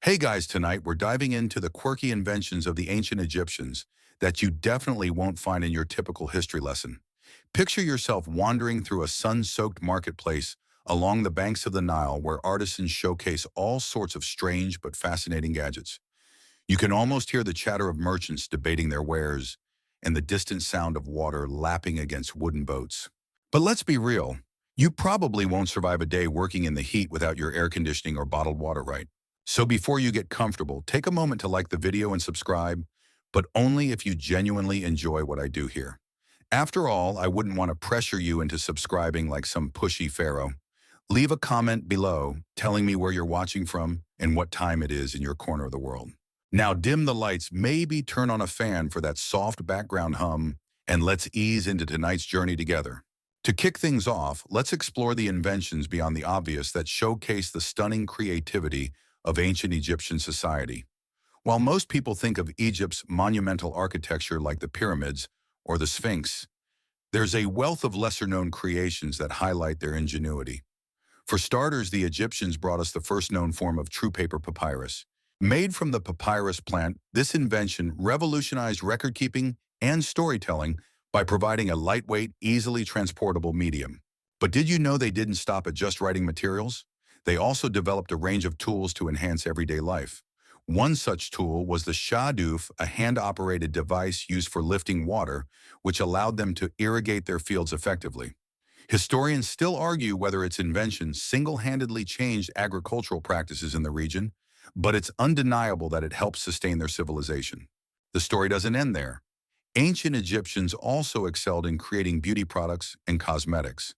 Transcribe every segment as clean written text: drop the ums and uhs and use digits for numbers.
Hey guys, tonight we're diving into the quirky inventions of the ancient Egyptians that you definitely won't find in your typical history lesson. Picture yourself wandering through a sun-soaked marketplace along the banks of the Nile where artisans showcase all sorts of strange but fascinating gadgets. You can almost hear the chatter of merchants debating their wares and the distant sound of water lapping against wooden boats. But let's be real, you probably won't survive a day working in the heat without your air conditioning or bottled water, right? So before you get comfortable, take a moment to like the video and subscribe, but only if you genuinely enjoy what I do here. After all, I wouldn't want to pressure you into subscribing like some pushy pharaoh. Leave a comment below telling me where you're watching from and what time it is in your corner of the world. Now dim the lights, maybe turn on a fan for that soft background hum, and let's ease into tonight's journey together. To kick things off, let's explore the inventions beyond the obvious that showcase the stunning creativity of ancient Egyptian society. While most people think of Egypt's monumental architecture like the pyramids or the Sphinx, there's a wealth of lesser-known creations that highlight their ingenuity. For starters, the Egyptians brought us the first known form of true paper papyrus. Made from the papyrus plant, this invention revolutionized record-keeping and storytelling by providing a lightweight, easily transportable medium. But did you know they didn't stop at just writing materials? They also developed a range of tools to enhance everyday life. One such tool was the shaduf, a hand-operated device used for lifting water, which allowed them to irrigate their fields effectively. Historians still argue whether its invention single-handedly changed agricultural practices in the region, but it's undeniable that it helped sustain their civilization. The story doesn't end there. Ancient Egyptians also excelled in creating beauty products and cosmetics.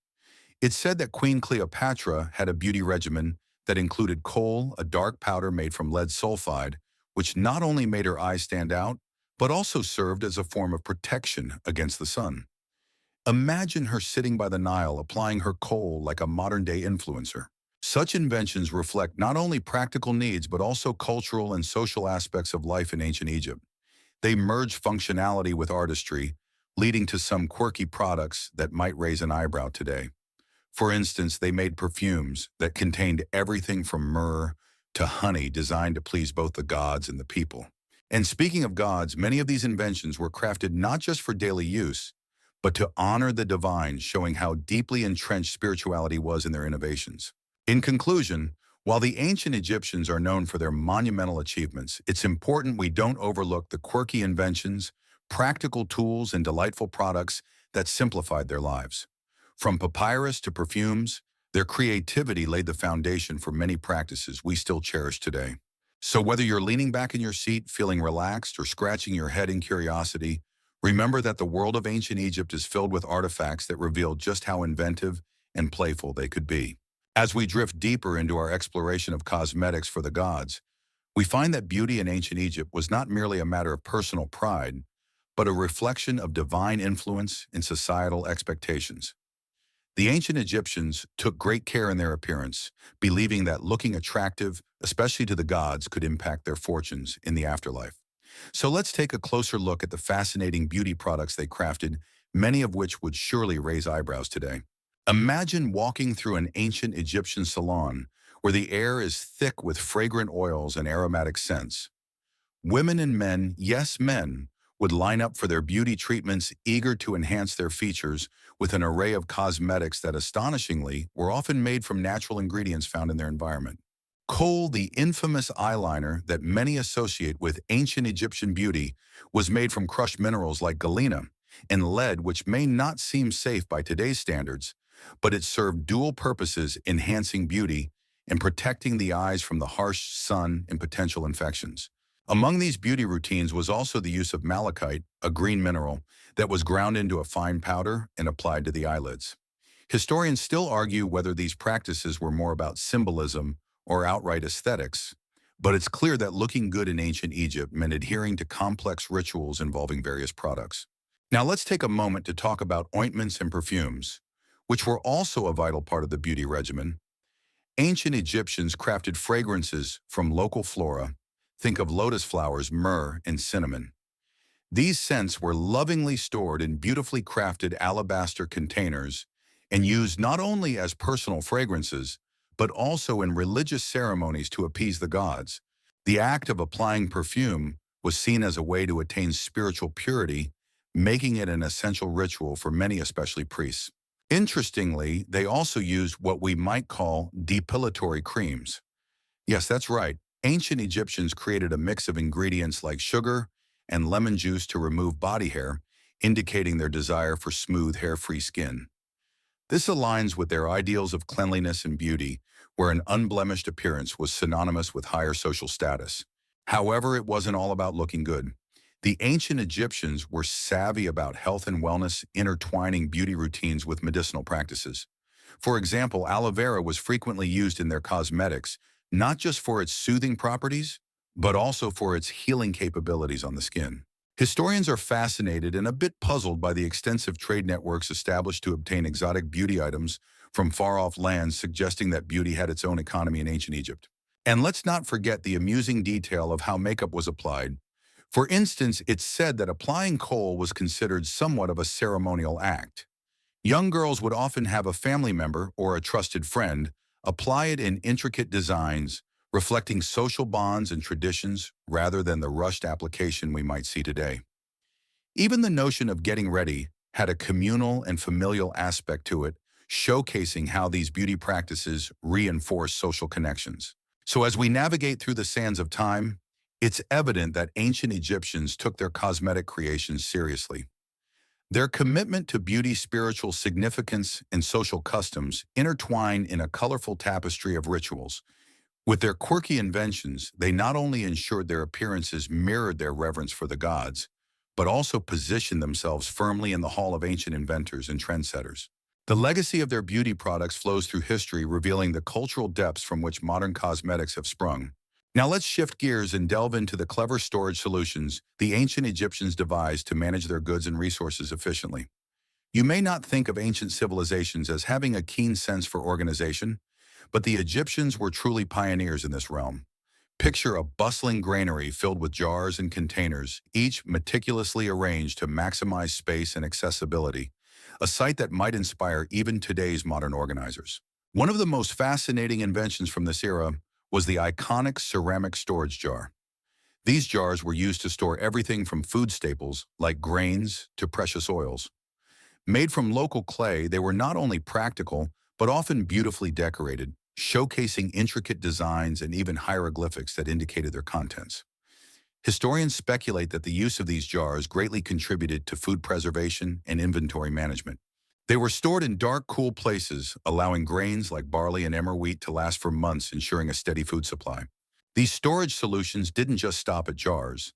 It's said that Queen Cleopatra had a beauty regimen that included kohl, a dark powder made from lead sulfide, which not only made her eyes stand out, but also served as a form of protection against the sun. Imagine her sitting by the Nile applying her kohl like a modern-day influencer. Such inventions reflect not only practical needs but also cultural and social aspects of life in ancient Egypt. They merge functionality with artistry, leading to some quirky products that might raise an eyebrow today. For instance, they made perfumes that contained everything from myrrh to honey designed to please both the gods and the people. And speaking of gods, many of these inventions were crafted not just for daily use, but to honor the divine, showing how deeply entrenched spirituality was in their innovations. In conclusion, while the ancient Egyptians are known for their monumental achievements, it's important we don't overlook the quirky inventions, practical tools, and delightful products that simplified their lives. From papyrus to perfumes, their creativity laid the foundation for many practices we still cherish today. So whether you're leaning back in your seat, feeling relaxed, or scratching your head in curiosity, remember that the world of ancient Egypt is filled with artifacts that reveal just how inventive and playful they could be. As we drift deeper into our exploration of cosmetics for the gods, we find that beauty in ancient Egypt was not merely a matter of personal pride, but a reflection of divine influence and societal expectations. The ancient Egyptians took great care in their appearance, believing that looking attractive, especially to the gods, could impact their fortunes in the afterlife. So let's take a closer look at the fascinating beauty products they crafted, many of which would surely raise eyebrows today. Imagine walking through an ancient Egyptian salon where the air is thick with fragrant oils and aromatic scents. Women and men, yes men, would line up for their beauty treatments, eager to enhance their features with an array of cosmetics that astonishingly were often made from natural ingredients found in their environment. Kohl, the infamous eyeliner that many associate with ancient Egyptian beauty, was made from crushed minerals like galena and lead, which may not seem safe by today's standards, but it served dual purposes, enhancing beauty and protecting the eyes from the harsh sun and potential infections. Among these beauty routines was also the use of malachite, a green mineral, that was ground into a fine powder and applied to the eyelids. Historians still argue whether these practices were more about symbolism or outright aesthetics, but it's clear that looking good in ancient Egypt meant adhering to complex rituals involving various products. Now let's take a moment to talk about ointments and perfumes, which were also a vital part of the beauty regimen. Ancient Egyptians crafted fragrances from local flora. Think of lotus flowers, myrrh, and cinnamon. These scents were lovingly stored in beautifully crafted alabaster containers and used not only as personal fragrances, but also in religious ceremonies to appease the gods. The act of applying perfume was seen as a way to attain spiritual purity, making it an essential ritual for many, especially priests. Interestingly, they also used what we might call depilatory creams. Yes, that's right. Ancient Egyptians created a mix of ingredients like sugar and lemon juice to remove body hair, indicating their desire for smooth, hair-free skin. This aligns with their ideals of cleanliness and beauty, where an unblemished appearance was synonymous with higher social status. However, it wasn't all about looking good. The ancient Egyptians were savvy about health and wellness, intertwining beauty routines with medicinal practices. For example, aloe vera was frequently used in their cosmetics, not just for its soothing properties, but also for its healing capabilities on the skin. Historians are fascinated and a bit puzzled by the extensive trade networks established to obtain exotic beauty items from far-off lands, suggesting that beauty had its own economy in ancient Egypt. And let's not forget the amusing detail of how makeup was applied. For instance, it's said that applying kohl was considered somewhat of a ceremonial act. Young girls would often have a family member or a trusted friend apply it in intricate designs, reflecting social bonds and traditions rather than the rushed application we might see today. Even the notion of getting ready had a communal and familial aspect to it, showcasing how these beauty practices reinforce social connections. So as we navigate through the sands of time, it's evident that ancient Egyptians took their cosmetic creations seriously. Their commitment to beauty, spiritual significance, and social customs intertwine in a colorful tapestry of rituals. With their quirky inventions, they not only ensured their appearances mirrored their reverence for the gods, but also positioned themselves firmly in the hall of ancient inventors and trendsetters. The legacy of their beauty products flows through history, revealing the cultural depths from which modern cosmetics have sprung. Now let's shift gears and delve into the clever storage solutions the ancient Egyptians devised to manage their goods and resources efficiently. You may not think of ancient civilizations as having a keen sense for organization, but the Egyptians were truly pioneers in this realm. Picture a bustling granary filled with jars and containers, each meticulously arranged to maximize space and accessibility, a sight that might inspire even today's modern organizers. One of the most fascinating inventions from this era was the iconic ceramic storage jar. These jars were used to store everything from food staples, like grains, to precious oils. Made from local clay, they were not only practical, but often beautifully decorated, showcasing intricate designs and even hieroglyphics that indicated their contents. Historians speculate that the use of these jars greatly contributed to food preservation and inventory management. They were stored in dark, cool places, allowing grains like barley and emmer wheat to last for months, ensuring a steady food supply. These storage solutions didn't just stop at jars.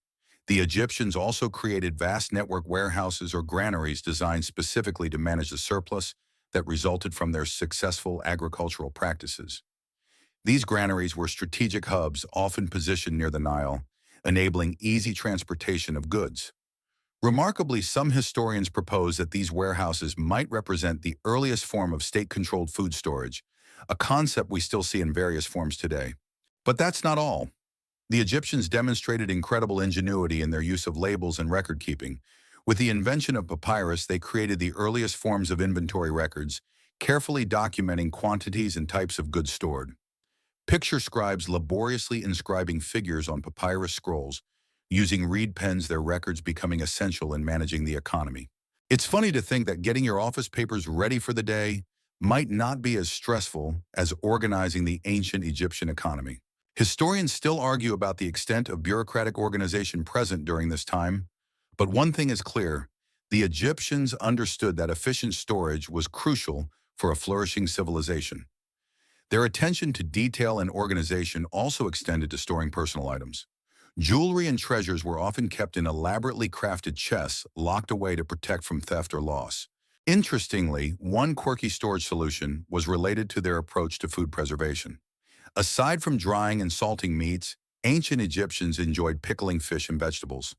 The Egyptians also created vast network warehouses or granaries designed specifically to manage the surplus that resulted from their successful agricultural practices. These granaries were strategic hubs, often positioned near the Nile, enabling easy transportation of goods. Remarkably, some historians propose that these warehouses might represent the earliest form of state-controlled food storage, a concept we still see in various forms today. But that's not all. The Egyptians demonstrated incredible ingenuity in their use of labels and record-keeping. With the invention of papyrus, they created the earliest forms of inventory records, carefully documenting quantities and types of goods stored. Picture scribes laboriously inscribing figures on papyrus scrolls, using reed pens, their records becoming essential in managing the economy. It's funny to think that getting your office papers ready for the day might not be as stressful as organizing the ancient Egyptian economy. Historians still argue about the extent of bureaucratic organization present during this time, but one thing is clear: the Egyptians understood that efficient storage was crucial for a flourishing civilization. Their attention to detail and organization also extended to storing personal items. Jewelry and treasures were often kept in elaborately crafted chests, locked away to protect from theft or loss. Interestingly, one quirky storage solution was related to their approach to food preservation. Aside from drying and salting meats, ancient Egyptians enjoyed pickling fish and vegetables.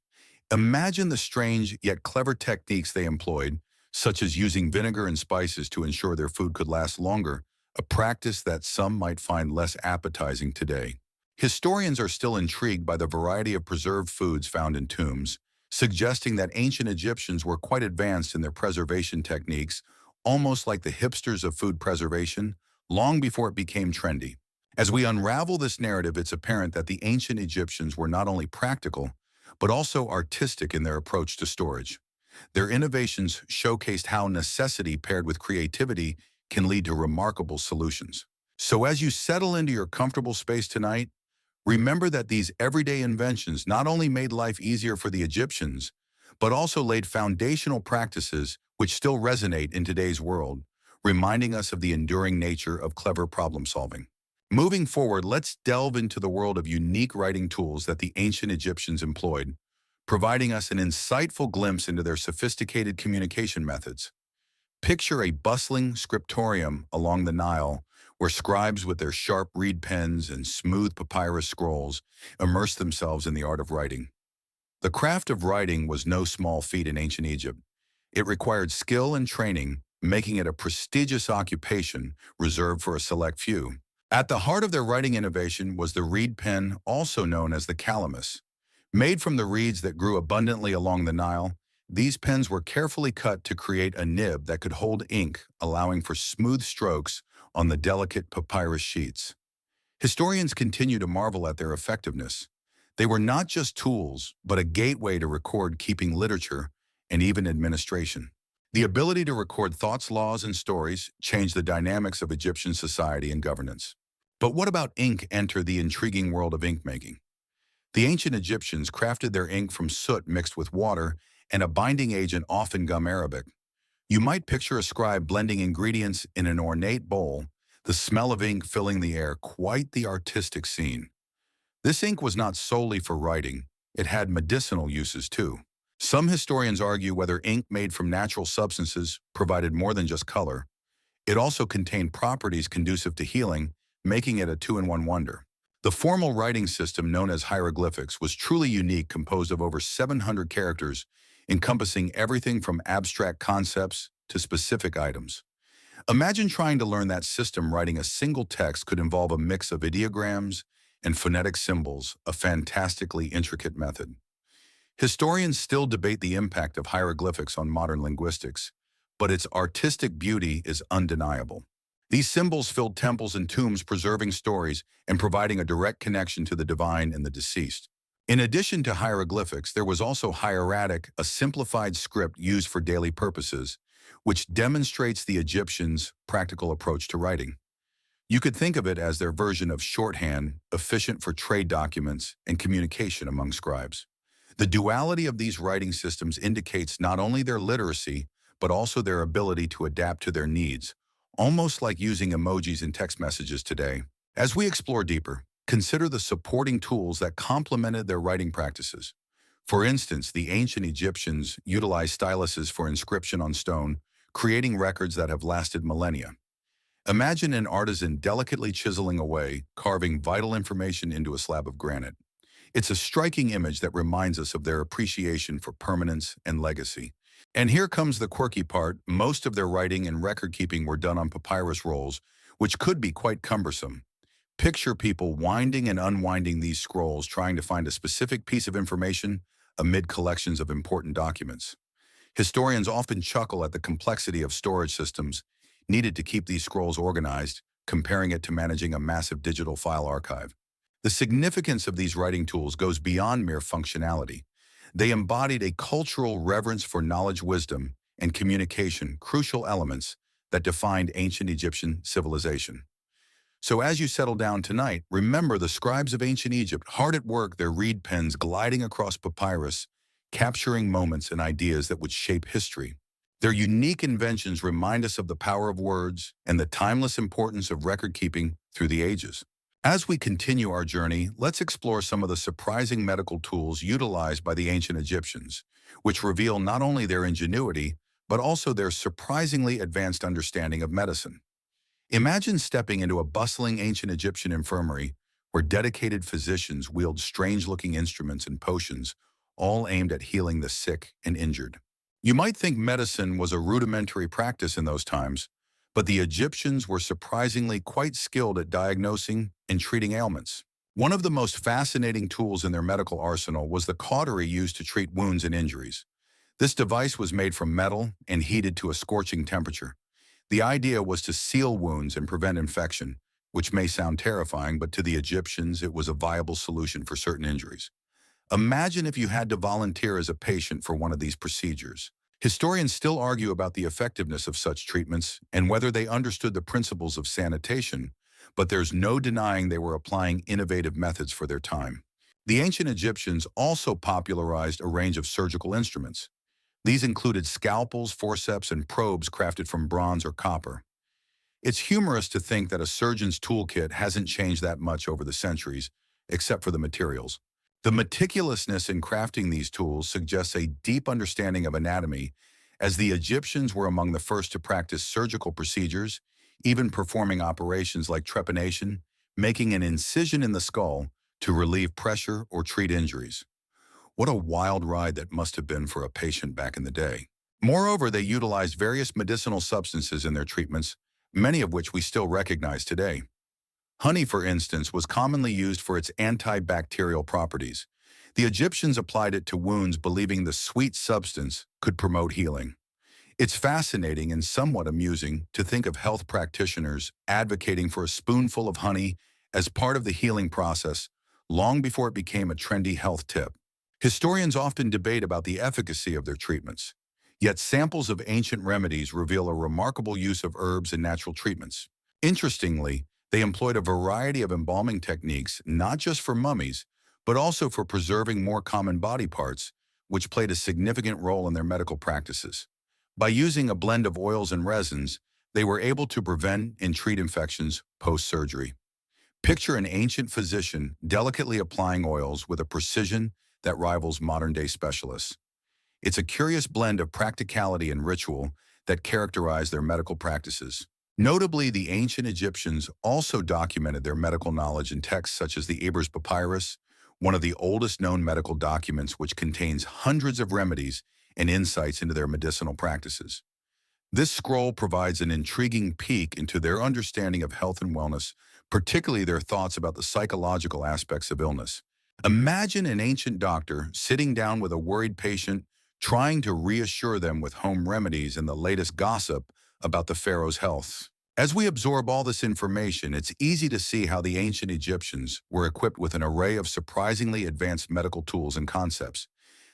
Imagine the strange yet clever techniques they employed, such as using vinegar and spices to ensure their food could last longer, a practice that some might find less appetizing today. Historians are still intrigued by the variety of preserved foods found in tombs, suggesting that ancient Egyptians were quite advanced in their preservation techniques, almost like the hipsters of food preservation, long before it became trendy. As we unravel this narrative, it's apparent that the ancient Egyptians were not only practical, but also artistic in their approach to storage. Their innovations showcased how necessity paired with creativity can lead to remarkable solutions. So as you settle into your comfortable space tonight, remember that these everyday inventions not only made life easier for the Egyptians, but also laid foundational practices which still resonate in today's world, reminding us of the enduring nature of clever problem solving. Moving forward, let's delve into the world of unique writing tools that the ancient Egyptians employed, providing us an insightful glimpse into their sophisticated communication methods. Picture a bustling scriptorium along the Nile, where scribes with their sharp reed pens and smooth papyrus scrolls immerse themselves in the art of writing. The craft of writing was no small feat in ancient Egypt. It required skill and training, making it a prestigious occupation reserved for a select few. At the heart of their writing innovation was the reed pen, also known as the calamus. Made from the reeds that grew abundantly along the Nile, these pens were carefully cut to create a nib that could hold ink, allowing for smooth strokes on the delicate papyrus sheets. Historians continue to marvel at their effectiveness. They were not just tools, but a gateway to record-keeping literature and even administration. The ability to record thoughts, laws, and stories changed the dynamics of Egyptian society and governance. But what about ink enter the intriguing world of ink making? The ancient Egyptians crafted their ink from soot mixed with water and a binding agent, often gum arabic. You might picture a scribe blending ingredients in an ornate bowl, the smell of ink filling the air, quite the artistic scene. This ink was not solely for writing, it had medicinal uses too. Some historians argue whether ink made from natural substances provided more than just color. It also contained properties conducive to healing, making it a two-in-one wonder. The formal writing system known as hieroglyphics was truly unique, composed of over 700 characters, encompassing everything from abstract concepts to specific items. Imagine trying to learn that system. Writing a single text could involve a mix of ideograms and phonetic symbols, a fantastically intricate method. Historians still debate the impact of hieroglyphics on modern linguistics, but its artistic beauty is undeniable. These symbols filled temples and tombs, preserving stories and providing a direct connection to the divine and the deceased. In addition to hieroglyphics, there was also hieratic, a simplified script used for daily purposes, which demonstrates the Egyptians' practical approach to writing. You could think of it as their version of shorthand, efficient for trade documents and communication among scribes. The duality of these writing systems indicates not only their literacy, but also their ability to adapt to their needs, almost like using emojis in text messages today. As we explore deeper, consider the supporting tools that complemented their writing practices. For instance, the ancient Egyptians utilized styluses for inscription on stone, creating records that have lasted millennia. Imagine an artisan delicately chiseling away, carving vital information into a slab of granite. It's a striking image that reminds us of their appreciation for permanence and legacy. And here comes the quirky part. Most of their writing and record-keeping were done on papyrus rolls, which could be quite cumbersome. Picture people winding and unwinding these scrolls, trying to find a specific piece of information amid collections of important documents. Historians often chuckle at the complexity of storage systems needed to keep these scrolls organized, comparing it to managing a massive digital file archive. The significance of these writing tools goes beyond mere functionality. They embodied a cultural reverence for knowledge, wisdom, and communication, crucial elements that defined ancient Egyptian civilization. So as you settle down tonight, remember the scribes of ancient Egypt, hard at work, their reed pens gliding across papyrus, capturing moments and ideas that would shape history. Their unique inventions remind us of the power of words and the timeless importance of record-keeping through the ages. As we continue our journey, let's explore some of the surprising medical tools utilized by the ancient Egyptians, which reveal not only their ingenuity, but also their surprisingly advanced understanding of medicine. Imagine stepping into a bustling ancient Egyptian infirmary where dedicated physicians wield strange-looking instruments and potions, all aimed at healing the sick and injured. You might think medicine was a rudimentary practice in those times, but the Egyptians were surprisingly quite skilled at diagnosing and treating ailments. One of the most fascinating tools in their medical arsenal was the cautery used to treat wounds and injuries. This device was made from metal and heated to a scorching temperature. The idea was to seal wounds and prevent infection, which may sound terrifying, but to the Egyptians, it was a viable solution for certain injuries. Imagine if you had to volunteer as a patient for one of these procedures. Historians still argue about the effectiveness of such treatments and whether they understood the principles of sanitation, but there's no denying they were applying innovative methods for their time. The ancient Egyptians also popularized a range of surgical instruments. These included scalpels, forceps, and probes crafted from bronze or copper. It's humorous to think that a surgeon's toolkit hasn't changed that much over the centuries, except for the materials. The meticulousness in crafting these tools suggests a deep understanding of anatomy, as the Egyptians were among the first to practice surgical procedures, even performing operations like trepanation, making an incision in the skull to relieve pressure or treat injuries. What a wild ride that must have been for a patient back in the day. Moreover, they utilized various medicinal substances in their treatments, many of which we still recognize today. Honey, for instance, was commonly used for its antibacterial properties. The Egyptians applied it to wounds, believing the sweet substance could promote healing. It's fascinating and somewhat amusing to think of health practitioners advocating for a spoonful of honey as part of the healing process long before it became a trendy health tip. Historians often debate about the efficacy of their treatments, yet samples of ancient remedies reveal a remarkable use of herbs and natural treatments. Interestingly, they employed a variety of embalming techniques not just for mummies, but also for preserving more common body parts, which played a significant role in their medical practices. By using a blend of oils and resins, they were able to prevent and treat infections post-surgery. Picture an ancient physician delicately applying oils with a precision that rivals modern-day specialists. It's a curious blend of practicality and ritual that characterize their medical practices. Notably, the ancient Egyptians also documented their medical knowledge in texts such as the Ebers Papyrus, one of the oldest known medical documents which contains hundreds of remedies and insights into their medicinal practices. This scroll provides an intriguing peek into their understanding of health and wellness, particularly their thoughts about the psychological aspects of illness. Imagine an ancient doctor sitting down with a worried patient, trying to reassure them with home remedies and the latest gossip about the pharaoh's health. As we absorb all this information, it's easy to see how the ancient Egyptians were equipped with an array of surprisingly advanced medical tools and concepts.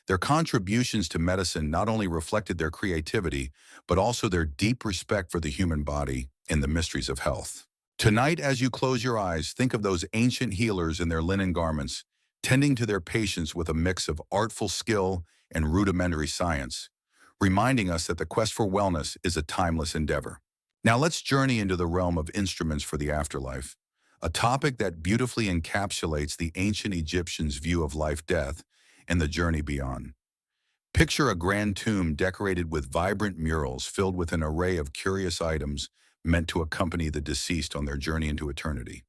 Their contributions to medicine not only reflected their creativity, but also their deep respect for the human body and the mysteries of health. Tonight, as you close your eyes, think of those ancient healers in their linen garments, tending to their patients with a mix of artful skill and rudimentary science, reminding us that the quest for wellness is a timeless endeavor. Now let's journey into the realm of instruments for the afterlife, a topic that beautifully encapsulates the ancient Egyptians' view of life, death, and the journey beyond. Picture a grand tomb decorated with vibrant murals filled with an array of curious items meant to accompany the deceased on their journey into eternity.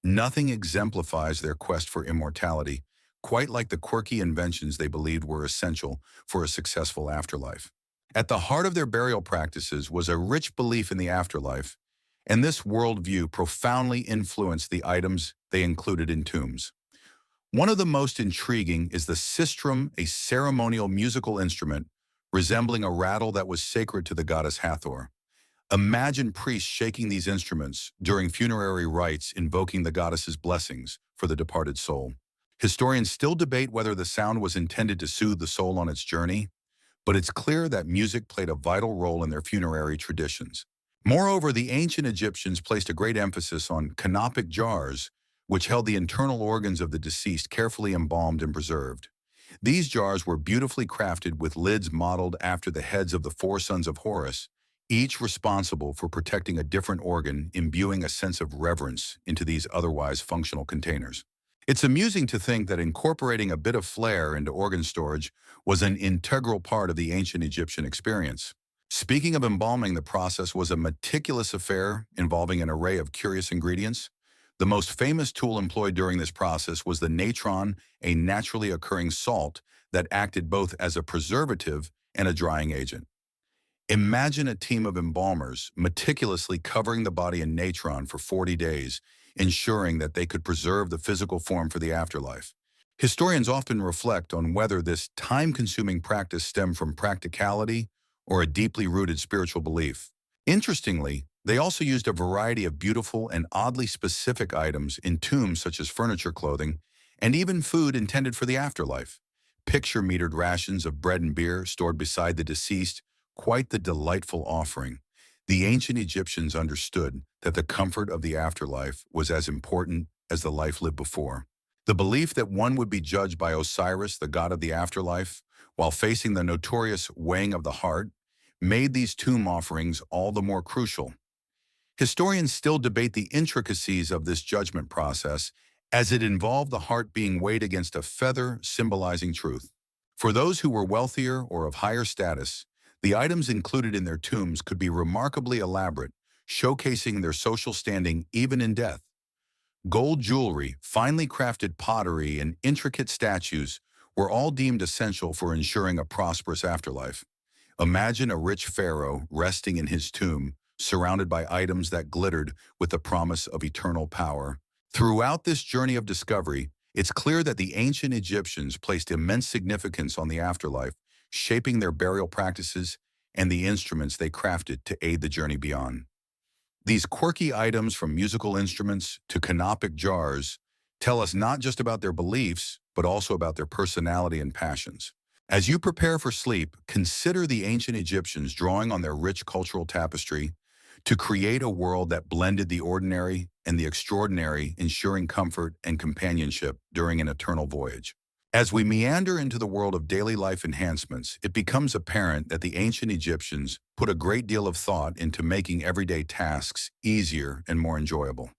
Nothing exemplifies their quest for immortality, quite like the quirky inventions they believed were essential for a successful afterlife. At the heart of their burial practices was a rich belief in the afterlife, and this worldview profoundly influenced the items they included in tombs. One of the most intriguing is the sistrum, a ceremonial musical instrument resembling a rattle that was sacred to the goddess Hathor. Imagine priests shaking these instruments during funerary rites, invoking the goddess's blessings for the departed soul. Historians still debate whether the sound was intended to soothe the soul on its journey, but it's clear that music played a vital role in their funerary traditions. Moreover, the ancient Egyptians placed a great emphasis on canopic jars, which held the internal organs of the deceased carefully embalmed and preserved. These jars were beautifully crafted with lids modeled after the heads of the four sons of Horus, each responsible for protecting a different organ, imbuing a sense of reverence into these otherwise functional containers. It's amusing to think that incorporating a bit of flair into organ storage was an integral part of the ancient Egyptian experience. Speaking of embalming, the process was a meticulous affair involving an array of curious ingredients. The most famous tool employed during this process was the natron, a naturally occurring salt that acted both as a preservative and a drying agent. Imagine a team of embalmers meticulously covering the body in natron for 40 days, ensuring that they could preserve the physical form for the afterlife. Historians often reflect on whether this time-consuming practice stemmed from practicality or a deeply rooted spiritual belief. Interestingly, They also used a variety of beautiful and oddly specific items in tombs such as furniture, clothing, and even food intended for the afterlife. Picture metered rations of bread and beer stored beside the deceased, quite the delightful offering. The ancient Egyptians understood that the comfort of the afterlife was as important as the life lived before. The belief that one would be judged by Osiris, the god of the afterlife, while facing the notorious weighing of the heart, made these tomb offerings all the more crucial. Historians still debate the intricacies of this judgment process, as it involved the heart being weighed against a feather symbolizing truth. For those who were wealthier or of higher status, the items included in their tombs could be remarkably elaborate, showcasing their social standing even in death. Gold jewelry, finely crafted pottery, and intricate statues were all deemed essential for ensuring a prosperous afterlife. Imagine a rich pharaoh resting in his tomb, surrounded by items that glittered with the promise of eternal power. Throughout this journey of discovery, it's clear that the ancient Egyptians placed immense significance on the afterlife, shaping their burial practices and the instruments they crafted to aid the journey beyond. These quirky items, from musical instruments to canopic jars, tell us not just about their beliefs, but also about their personality and passions. As you prepare for sleep, consider the ancient Egyptians drawing on their rich cultural tapestry to create a world that blended the ordinary and the extraordinary, ensuring comfort and companionship during an eternal voyage. As we meander into the world of daily life enhancements, it becomes apparent that the ancient Egyptians put a great deal of thought into making everyday tasks easier and more enjoyable.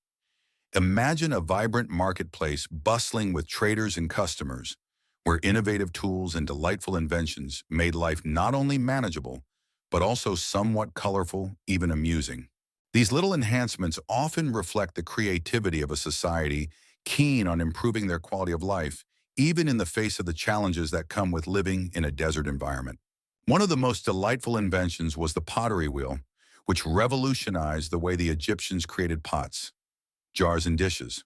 Imagine a vibrant marketplace bustling with traders and customers, where innovative tools and delightful inventions made life not only manageable, but also somewhat colorful, even amusing. These little enhancements often reflect the creativity of a society keen on improving their quality of life, even in the face of the challenges that come with living in a desert environment. One of the most delightful inventions was the pottery wheel, which revolutionized the way the Egyptians created pots, jars, and dishes.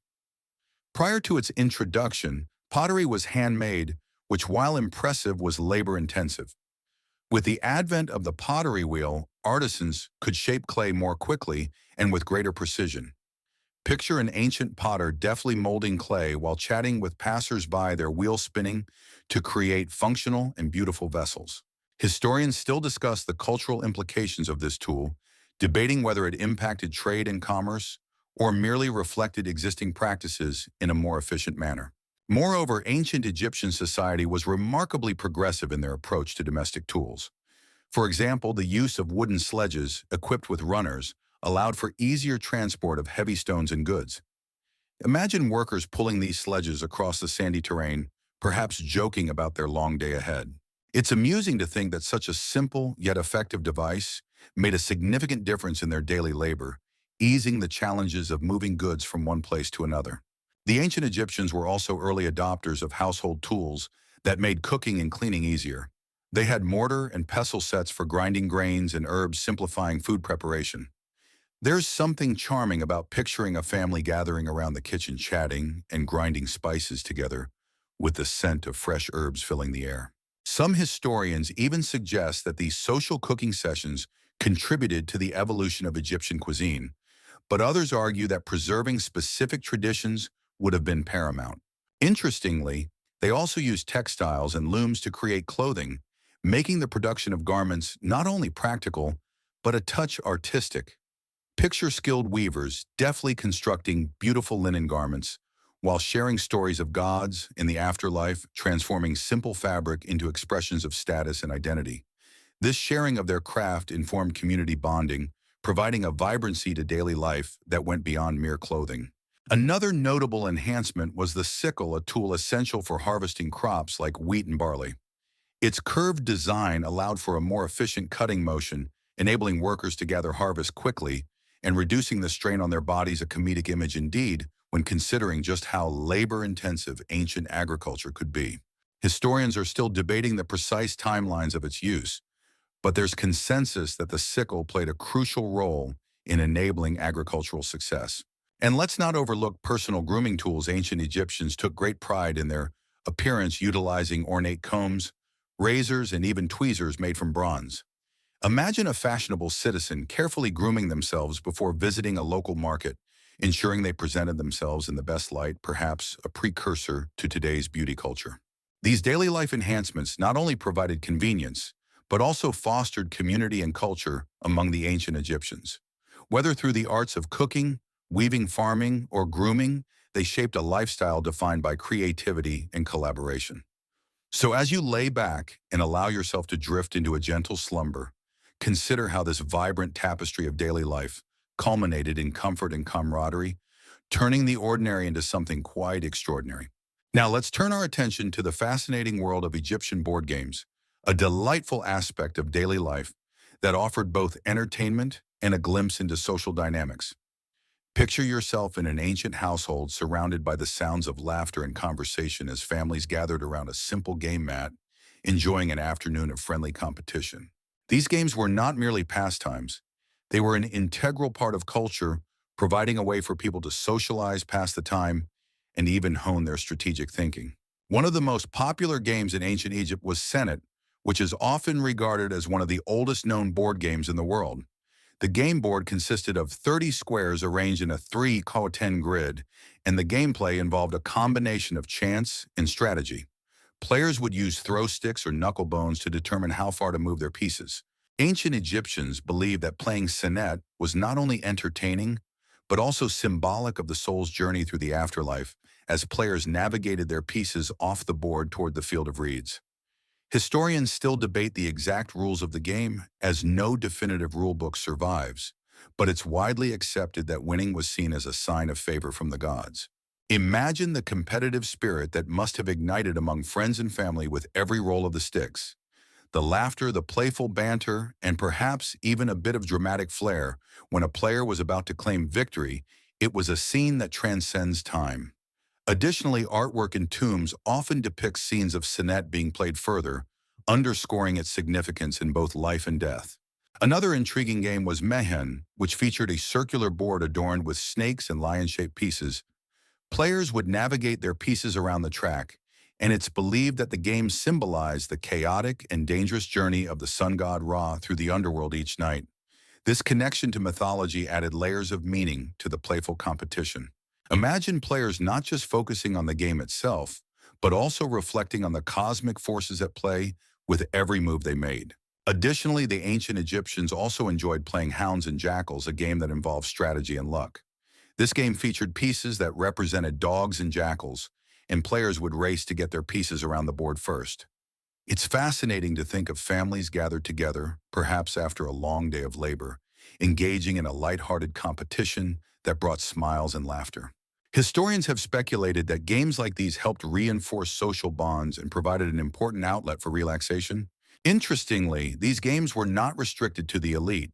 Prior to its introduction, pottery was handmade, which, while impressive, was labor-intensive. With the advent of the pottery wheel, artisans could shape clay more quickly and with greater precision. Picture an ancient potter deftly molding clay while chatting with passers-by, their wheel spinning to create functional and beautiful vessels. Historians still discuss the cultural implications of this tool, debating whether it impacted trade and commerce or merely reflected existing practices in a more efficient manner. Moreover, ancient Egyptian society was remarkably progressive in their approach to domestic tools. For example, the use of wooden sledges equipped with runners allowed for easier transport of heavy stones and goods. Imagine workers pulling these sledges across the sandy terrain, perhaps joking about their long day ahead. It's amusing to think that such a simple yet effective device made a significant difference in their daily labor, easing the challenges of moving goods from one place to another. The ancient Egyptians were also early adopters of household tools that made cooking and cleaning easier. They had mortar and pestle sets for grinding grains and herbs, simplifying food preparation. There's something charming about picturing a family gathering around the kitchen chatting and grinding spices together, with the scent of fresh herbs filling the air. Some historians even suggest that these social cooking sessions contributed to the evolution of Egyptian cuisine, but others argue that preserving specific traditions would have been paramount. Interestingly, they also used textiles and looms to create clothing, making the production of garments not only practical, but a touch artistic. Picture skilled weavers deftly constructing beautiful linen garments, while sharing stories of gods in the afterlife, transforming simple fabric into expressions of status and identity. This sharing of their craft informed community bonding, providing a vibrancy to daily life that went beyond mere clothing. Another notable enhancement was the sickle, a tool essential for harvesting crops like wheat and barley. Its curved design allowed for a more efficient cutting motion, enabling workers to gather harvest quickly and reducing the strain on their bodies, a comedic image indeed when considering just how labor-intensive ancient agriculture could be. Historians are still debating the precise timelines of its use, but there's consensus that the sickle played a crucial role in enabling agricultural success. And let's not overlook personal grooming tools. Ancient Egyptians took great pride in their appearance, utilizing ornate combs, razors, and even tweezers made from bronze. Imagine a fashionable citizen carefully grooming themselves before visiting a local market, ensuring they presented themselves in the best light, perhaps a precursor to today's beauty culture. These daily life enhancements not only provided convenience, but also fostered community and culture among the ancient Egyptians. Whether through the arts of cooking, weaving, farming, or grooming, they shaped a lifestyle defined by creativity and collaboration. So as you lay back and allow yourself to drift into a gentle slumber, consider how this vibrant tapestry of daily life culminated in comfort and camaraderie, turning the ordinary into something quite extraordinary. Now let's turn our attention to the fascinating world of Egyptian board games, a delightful aspect of daily life that offered both entertainment and a glimpse into social dynamics. Picture yourself in an ancient household surrounded by the sounds of laughter and conversation as families gathered around a simple game mat, enjoying an afternoon of friendly competition. These games were not merely pastimes. They were an integral part of culture, providing a way for people to socialize, pass the time, and even hone their strategic thinking. One of the most popular games in ancient Egypt was Senet, which is often regarded as one of the oldest known board games in the world. The game board consisted of 30 squares arranged in a 3x10 grid, and the gameplay involved a combination of chance and strategy. Players would use throw sticks or knuckle bones to determine how far to move their pieces. Ancient Egyptians believed that playing senet was not only entertaining, but also symbolic of the soul's journey through the afterlife as players navigated their pieces off the board toward the field of reeds. Historians still debate the exact rules of the game, as no definitive rulebook survives, but it's widely accepted that winning was seen as a sign of favor from the gods. Imagine the competitive spirit that must have ignited among friends and family with every roll of the sticks. The laughter, the playful banter, and perhaps even a bit of dramatic flair when a player was about to claim victory. It was a scene that transcends time. Additionally, artwork in tombs often depicts scenes of Senet being played further, underscoring its significance in both life and death. Another intriguing game was Mehen, which featured a circular board adorned with snakes and lion-shaped pieces. Players would navigate their pieces around the track, and it's believed that the game symbolized the chaotic and dangerous journey of the sun god Ra through the underworld each night. This connection to mythology added layers of meaning to the playful competition. Imagine players not just focusing on the game itself, but also reflecting on the cosmic forces at play with every move they made. Additionally, the ancient Egyptians also enjoyed playing Hounds and Jackals, a game that involved strategy and luck. This game featured pieces that represented dogs and jackals, and players would race to get their pieces around the board first. It's fascinating to think of families gathered together, perhaps after a long day of labor, engaging in a lighthearted competition that brought smiles and laughter. Historians have speculated that games like these helped reinforce social bonds and provided an important outlet for relaxation. Interestingly, these games were not restricted to the elite.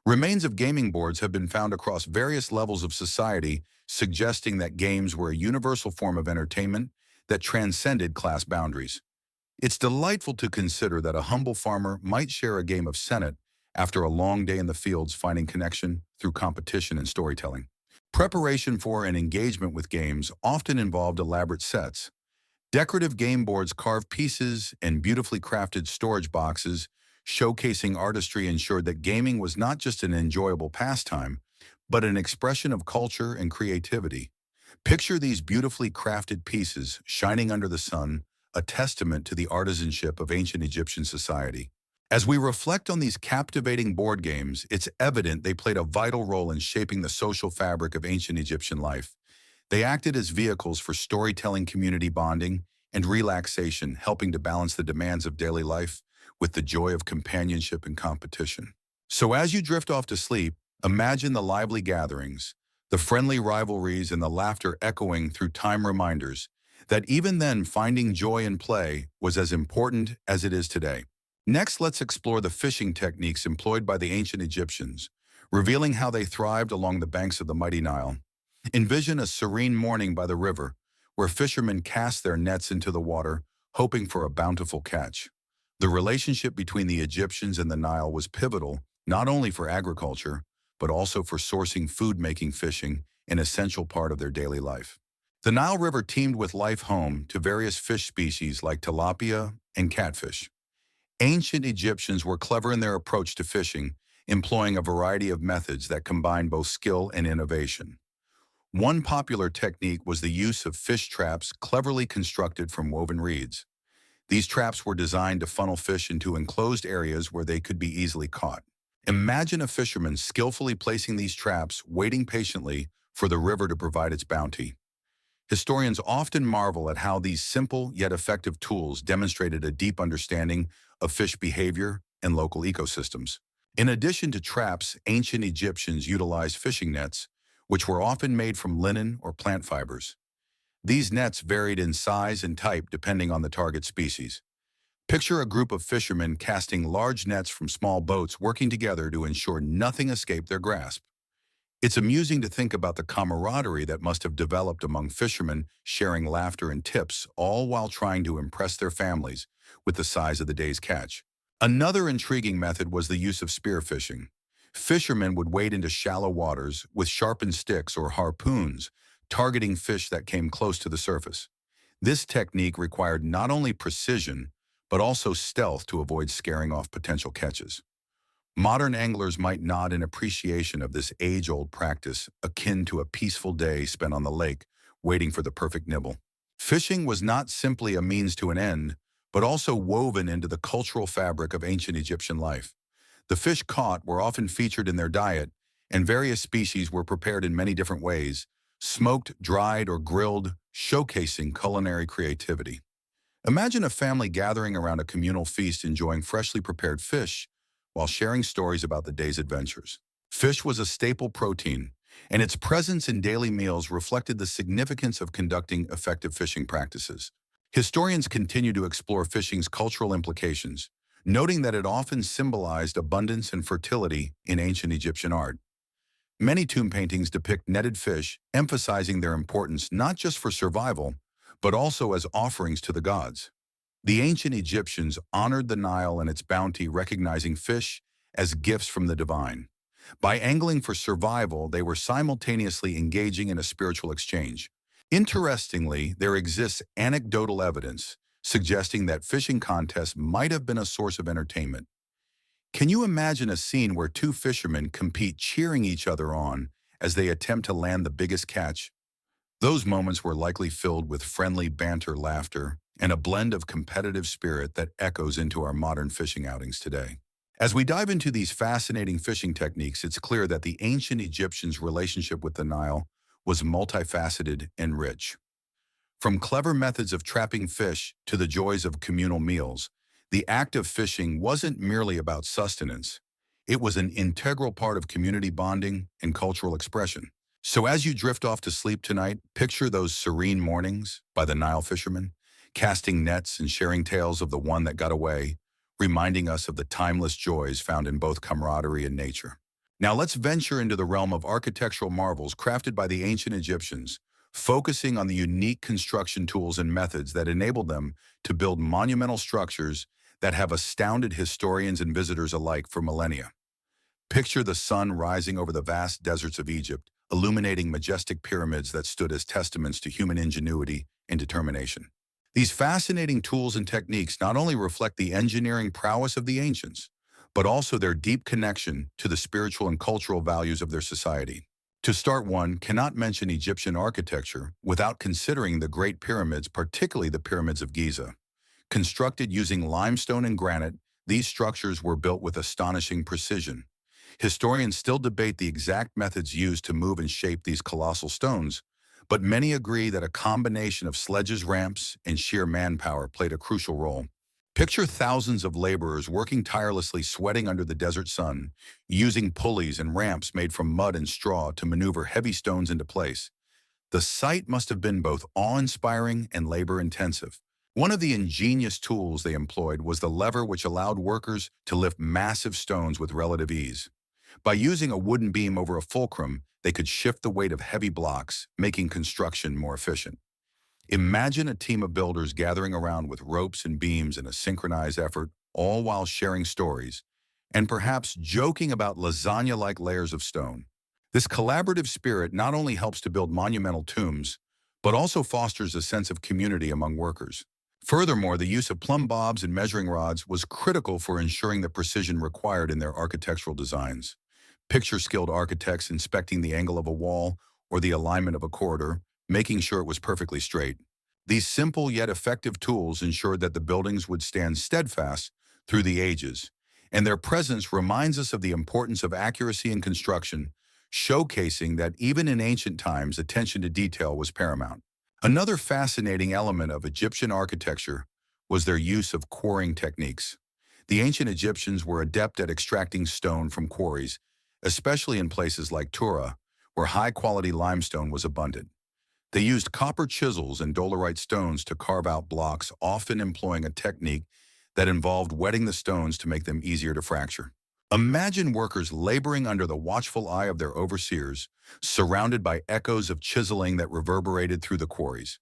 Remains of gaming boards have been found across various levels of society, suggesting that games were a universal form of entertainment that transcended class boundaries. It's delightful to consider that a humble farmer might share a game of Senet after a long day in the fields, finding connection through competition and storytelling. Preparation for and engagement with games often involved elaborate sets. Decorative game boards, carved pieces, and beautifully crafted storage boxes showcasing artistry ensured that gaming was not just an enjoyable pastime, but an expression of culture and creativity. Picture these beautifully crafted pieces shining under the sun, a testament to the artisanship of ancient Egyptian society. As we reflect on these captivating board games, it's evident they played a vital role in shaping the social fabric of ancient Egyptian life. They acted as vehicles for storytelling, community bonding, and relaxation, helping to balance the demands of daily life with the joy of companionship and competition. So as you drift off to sleep, imagine the lively gatherings, the friendly rivalries, and the laughter echoing through time reminders that even then finding joy in play was as important as it is today. Next, let's explore the fishing techniques employed by the ancient Egyptians, revealing how they thrived along the banks of the mighty Nile. Envision a serene morning by the river, where fishermen cast their nets into the water, hoping for a bountiful catch. The relationship between the Egyptians and the Nile was pivotal, not only for agriculture, but also for sourcing food, making fishing an essential part of their daily life. The Nile River teemed with life, home to various fish species like tilapia and catfish. Ancient Egyptians were clever in their approach to fishing, employing a variety of methods that combined both skill and innovation. One popular technique was the use of fish traps cleverly constructed from woven reeds. These traps were designed to funnel fish into enclosed areas where they could be easily caught. Imagine a fisherman skillfully placing these traps, waiting patiently for the river to provide its bounty. Historians often marvel at how these simple yet effective tools demonstrated a deep understanding of fish behavior and local ecosystems. In addition to traps, ancient Egyptians utilized fishing nets, which were often made from linen or plant fibers. These nets varied in size and type depending on the target species. Picture a group of fishermen casting large nets from small boats working together to ensure nothing escaped their grasp. It's amusing to think about the camaraderie that must have developed among fishermen, sharing laughter and tips, all while trying to impress their families with the size of the day's catch. Another intriguing method was the use of spearfishing. Fishermen would wade into shallow waters with sharpened sticks or harpoons, targeting fish that came close to the surface. This technique required not only precision, but also stealth to avoid scaring off potential catches. Modern anglers might nod in appreciation of this age-old practice, akin to a peaceful day spent on the lake, waiting for the perfect nibble. Fishing was not simply a means to an end, but also woven into the cultural fabric of ancient Egyptian life. The fish caught were often featured in their diet, and various species were prepared in many different ways, smoked, dried, or grilled, showcasing culinary creativity. Imagine a family gathering around a communal feast enjoying freshly prepared fish while sharing stories about the day's adventures. Fish was a staple protein, and its presence in daily meals reflected the significance of conducting effective fishing practices. Historians continue to explore fishing's cultural implications, noting that it often symbolized abundance and fertility in ancient Egyptian art. Many tomb paintings depict netted fish, emphasizing their importance not just for survival, but also as offerings to the gods. The ancient Egyptians honored the Nile and its bounty, recognizing fish as gifts from the divine. By angling for survival, they were simultaneously engaging in a spiritual exchange. Interestingly, there exists anecdotal evidence suggesting that fishing contests might have been a source of entertainment. Can you imagine a scene where two fishermen compete, cheering each other on as they attempt to land the biggest catch? Those moments were likely filled with friendly banter, laughter, and a blend of competitive spirit that echoes into our modern fishing outings today. As we dive into these fascinating fishing techniques, it's clear that the ancient Egyptians' relationship with the Nile was multifaceted and rich. From clever methods of trapping fish to the joys of communal meals, the act of fishing wasn't merely about sustenance. It was an integral part of community bonding and cultural expression. So as you drift off to sleep tonight, picture those serene mornings by the Nile fishermen, casting nets and sharing tales of the one that got away, reminding us of the timeless joys found in both camaraderie and nature. Now let's venture into the realm of architectural marvels crafted by the ancient Egyptians, focusing on the unique construction tools and methods that enabled them to build monumental structures that have astounded historians and visitors alike for millennia. Picture the sun rising over the vast deserts of Egypt, illuminating majestic pyramids that stood as testaments to human ingenuity and determination. These fascinating tools and techniques not only reflect the engineering prowess of the ancients, but also their deep connection to the spiritual and cultural values of their society. To start, one cannot mention Egyptian architecture without considering the Great Pyramids, particularly the Pyramids of Giza. Constructed using limestone and granite, these structures were built with astonishing precision. Historians still debate the exact methods used to move and shape these colossal stones, but many agree that a combination of sledges, ramps, and sheer manpower played a crucial role. Picture thousands of laborers working tirelessly, sweating under the desert sun, using pulleys and ramps made from mud and straw to maneuver heavy stones into place. The sight must have been both awe-inspiring and labor-intensive. One of the ingenious tools they employed was the lever, which allowed workers to lift massive stones with relative ease. By using a wooden beam over a fulcrum, they could shift the weight of heavy blocks, making construction more efficient. Imagine a team of builders gathering around with ropes and beams in a synchronized effort, all while sharing stories, and perhaps joking about lasagna-like layers of stone. This collaborative spirit not only helps to build monumental tombs, but also fosters a sense of community among workers. Furthermore, the use of plumb bobs and measuring rods was critical for ensuring the precision required in their architectural designs. Picture skilled architects inspecting the angle of a wall or the alignment of a corridor, making sure it was perfectly straight. These simple yet effective tools ensured that the buildings would stand steadfast through the ages, and their presence reminds us of the importance of accuracy in construction, showcasing that even in ancient times, attention to detail was paramount. Another fascinating element of Egyptian architecture was their use of quarrying techniques. The ancient Egyptians were adept at extracting stone from quarries, especially in places like Tura, where high-quality limestone was abundant. They used copper chisels and dolerite stones to carve out blocks, often employing a technique that involved wetting the stones to make them easier to fracture. Imagine workers laboring under the watchful eye of their overseers, surrounded by echoes of chiseling that reverberated through the quarries.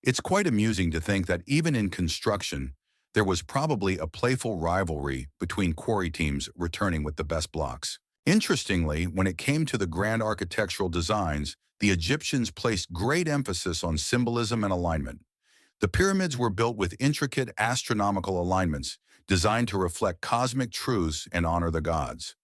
It's quite amusing to think that even in construction, there was probably a playful rivalry between quarry teams returning with the best blocks. Interestingly, when it came to the grand architectural designs, the Egyptians placed great emphasis on symbolism and alignment. The pyramids were built with intricate astronomical alignments designed to reflect cosmic truths and honor the gods.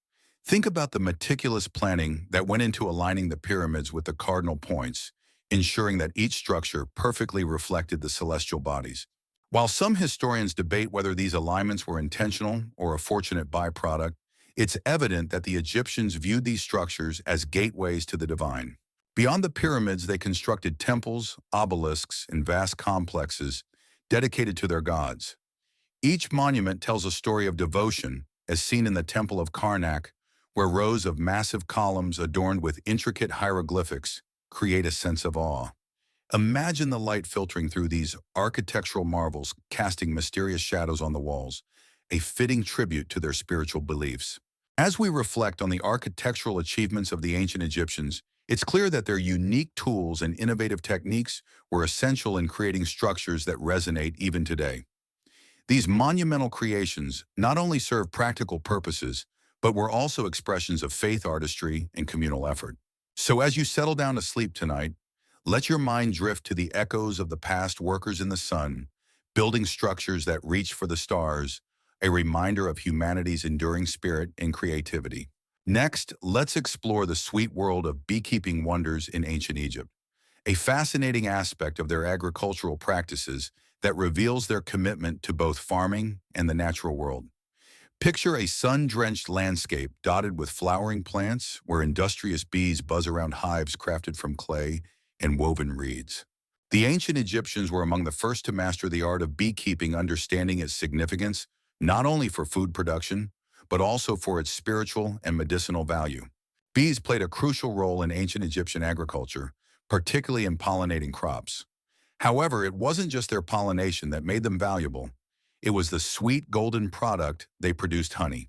Think about the meticulous planning that went into aligning the pyramids with the cardinal points, ensuring that each structure perfectly reflected the celestial bodies. While some historians debate whether these alignments were intentional or a fortunate byproduct, it's evident that the Egyptians viewed these structures as gateways to the divine. Beyond the pyramids, they constructed temples, obelisks, and vast complexes dedicated to their gods. Each monument tells a story of devotion, as seen in the Temple of Karnak, where rows of massive columns adorned with intricate hieroglyphics create a sense of awe. Imagine the light filtering through these architectural marvels, casting mysterious shadows on the walls, a fitting tribute to their spiritual beliefs. As we reflect on the architectural achievements of the ancient Egyptians, it's clear that their unique tools and innovative techniques were essential in creating structures that resonate even today. These monumental creations not only served practical purposes, but were also expressions of faith artistry and communal effort. So as you settle down to sleep tonight, let your mind drift to the echoes of the past workers in the sun, building structures that reach for the stars, a reminder of humanity's enduring spirit and creativity. Next, let's explore the sweet world of beekeeping wonders in ancient Egypt, a fascinating aspect of their agricultural practices that reveals their commitment to both farming and the natural world. Picture a sun-drenched landscape dotted with flowering plants where industrious bees buzz around hives crafted from clay and woven reeds. The ancient Egyptians were among the first to master the art of beekeeping, understanding its significance not only for food production, but also for its spiritual and medicinal value. Bees played a crucial role in ancient Egyptian agriculture, particularly in pollinating crops. However, it wasn't just their pollination that made them valuable. It was the sweet golden product they produced, honey.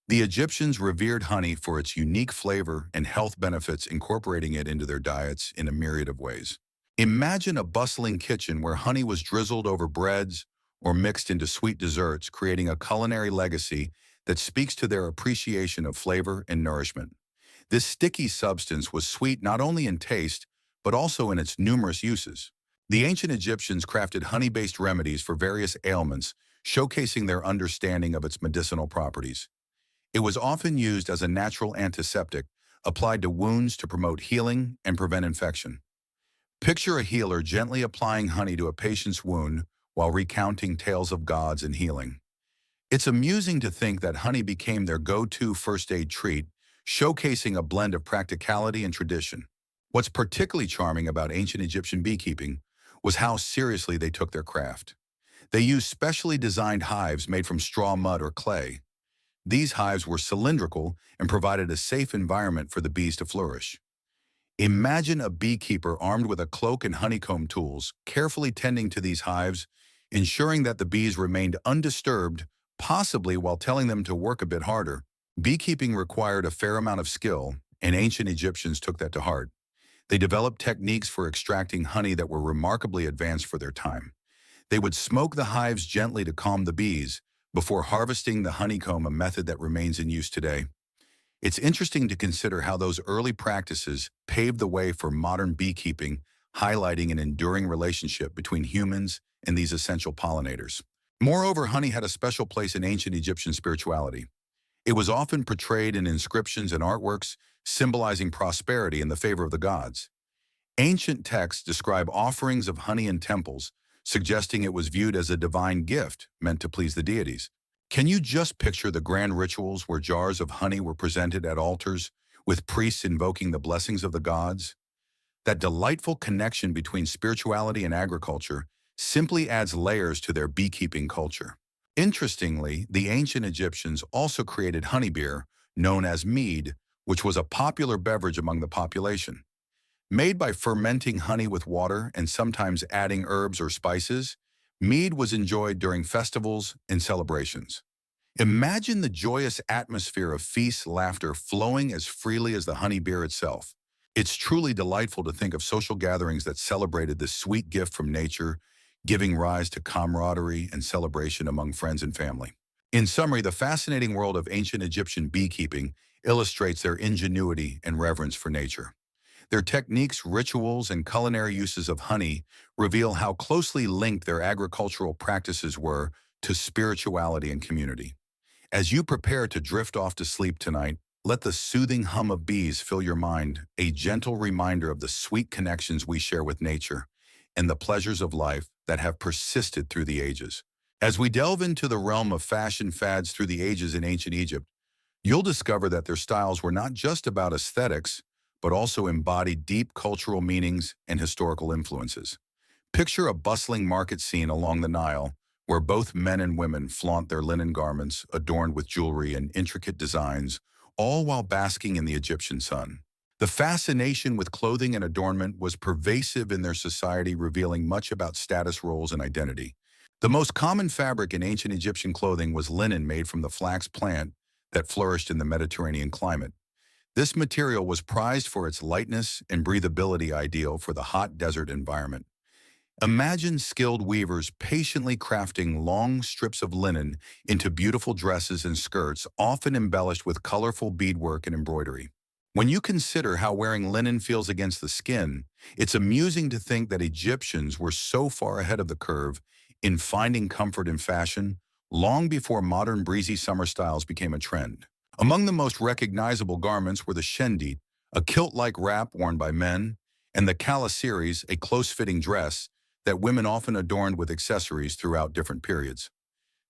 The Egyptians revered honey for its unique flavor and health benefits, incorporating it into their diets in a myriad of ways. Imagine a bustling kitchen where honey was drizzled over breads or mixed into sweet desserts, creating a culinary legacy that speaks to their appreciation of flavor and nourishment. This sticky substance was sweet not only in taste, but also in its numerous uses. The ancient Egyptians crafted honey-based remedies for various ailments, showcasing their understanding of its medicinal properties. It was often used as a natural antiseptic, applied to wounds to promote healing and prevent infection. Picture a healer gently applying honey to a patient's wound while recounting tales of gods and healing. It's amusing to think that honey became their go-to first aid treat, showcasing a blend of practicality and tradition. What's particularly charming about ancient Egyptian beekeeping was how seriously they took their craft. They used specially designed hives made from straw, mud, or clay. These hives were cylindrical and provided a safe environment for the bees to flourish. Imagine a beekeeper armed with a cloak and honeycomb tools, carefully tending to these hives, ensuring that the bees remained undisturbed, possibly while telling them to work a bit harder. Beekeeping required a fair amount of skill, and ancient Egyptians took that to heart. They developed techniques for extracting honey that were remarkably advanced for their time. They would smoke the hives gently to calm the bees before harvesting the honeycomb, a method that remains in use today. It's interesting to consider how those early practices paved the way for modern beekeeping, highlighting an enduring relationship between humans and these essential pollinators. Moreover, honey had a special place in ancient Egyptian spirituality. It was often portrayed in inscriptions and artworks, symbolizing prosperity and the favor of the gods. Ancient texts describe offerings of honey in temples, suggesting it was viewed as a divine gift meant to please the deities. Can you just picture the grand rituals where jars of honey were presented at altars, with priests invoking the blessings of the gods? That delightful connection between spirituality and agriculture simply adds layers to their beekeeping culture. Interestingly, the ancient Egyptians also created honey beer, known as mead, which was a popular beverage among the population. Made by fermenting honey with water and sometimes adding herbs or spices, mead was enjoyed during festivals and celebrations. Imagine the joyous atmosphere of feast laughter flowing as freely as the honey beer itself. It's truly delightful to think of social gatherings that celebrated this sweet gift from nature, giving rise to camaraderie and celebration among friends and family. In summary, the fascinating world of ancient Egyptian beekeeping illustrates their ingenuity and reverence for nature. Their techniques, rituals, and culinary uses of honey reveal how closely linked their agricultural practices were to spirituality and community. As you prepare to drift off to sleep tonight, let the soothing hum of bees fill your mind, a gentle reminder of the sweet connections we share with nature and the pleasures of life that have persisted through the ages. As we delve into the realm of fashion fads through the ages in ancient Egypt, you'll discover that their styles were not just about aesthetics, but also embodied deep cultural meanings and historical influences. Picture a bustling market scene along the Nile, where both men and women flaunt their linen garments adorned with jewelry and intricate designs, all while basking in the Egyptian sun. The fascination with clothing and adornment was pervasive in their society, revealing much about status roles and identity. The most common fabric in ancient Egyptian clothing was linen made from the flax plant that flourished in the Mediterranean climate. This material was prized for its lightness and breathability, ideal for the hot desert environment. Imagine skilled weavers patiently crafting long strips of linen into beautiful dresses and skirts, often embellished with colorful beadwork and embroidery. When you consider how wearing linen feels against the skin, it's amusing to think that Egyptians were so far ahead of the curve in finding comfort in fashion long before modern breezy summer styles became a trend. Among the most recognizable garments were the shendit, a kilt-like wrap worn by men, and the calaseries, a close-fitting dress that women often adorned with accessories throughout different periods.